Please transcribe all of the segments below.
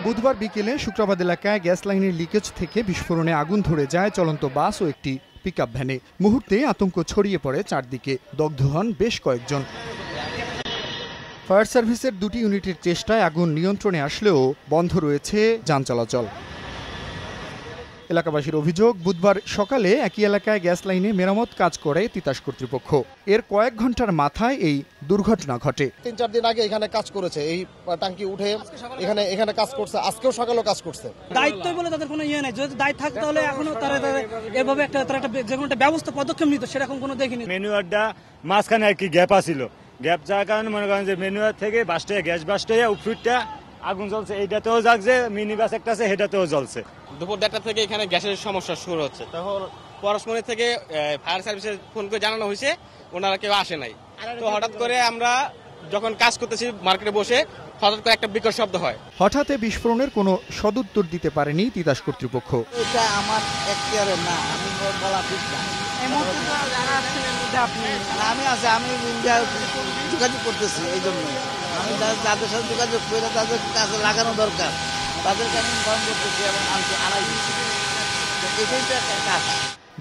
বুধবার বিকেলে শুক্রাবাদ এলাকায় গ্যাস লাইনের লিকেজ থেকে বিস্ফোরণে আগুন ধরে যায় চলন্ত বাস ও একটি পিকআপ ভ্যানে। মুহূর্তে আতঙ্ক ছড়িয়ে পড়ে চারদিকে, দগ্ধ হন বেশ কয়েকজন। ফায়ার সার্ভিসের দুটি ইউনিটের চেষ্টায় আগুন নিয়ন্ত্রণে আসলেও বন্ধ রয়েছে যান চলাচল। এলাকাবাসীর অভিযোগ, বুধবার সকালে একই এলাকায় গ্যাস লাইনে মেরামত কাজ করে তিতাস কর্তৃপক্ষ। এর কয়েক ঘন্টার মাথায় এই দুর্ঘটনা ঘটে। ৩-৪ দিন আগে এখানে কাজ করেছে, এই টাঙ্কি উঠে এখানে কাজ করছে, আজকেও সকালেও কাজ করছে। দায়িত্ব বলে তাদের কোনো ইয়ে নেই, যদি দায়িত্ব থাকতে হলে এখনো তারা এভাবে একটা যে কোনো একটা ব্যবস্থা পদক্ষেপ নিত, সেরকম কোনো দেখিনি। ম্যানুয়ারটা মাঝখানে আর কি গ্যাপ আছিল, গ্যাপ যাওয়ার কারণে মনে করেন যে ম্যানুয়ার থেকে বাসটা গ্যাস বাসটা উপরটা আগুন জ্বলছে, এইটাতেও জাগছে, মিনি বাস একটা আছে সেটাতেও জ্বলছে। দুপুর 1:30 থেকে এখানে গ্যাসের সমস্যা শুরু হচ্ছে, তখন পরশমণি থেকে ফায়ার সার্ভিসে ফোন করে জানানো হয়েছে, ওনারা কেউ আসে নাই। তো হঠাৎ করে আমরা যখন কাজ করতেছি মার্কেটে বসে, হঠাৎ করে একটা বিকট শব্দ হয়। হঠাৎ বিস্ফোরণের কোনো সদুত্তর দিতে পারেনি তিতাস কর্তৃপক্ষ। এটা আমার এখতিয়ারে না, আমি বলা ঠিক না। আমি যোগাযোগ করতেছি, এই জন্য আমি যাদের সাথে যোগাযোগ করে তাদের কাছে লাগানো দরকার, তাদেরকে আমি ইনফর্ম করতেছি এবং আমি আড়াই দিচ্ছি। এটাই তো একটা কাজ।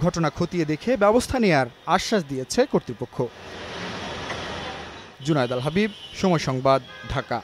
ঘটনা খতিয়ে দেখে ব্যবস্থা নেয়ার আশ্বাস দিয়েছে কর্তৃপক্ষ। জুনায়েদ আল হাবিব, সময় সংবাদ, ঢাকা।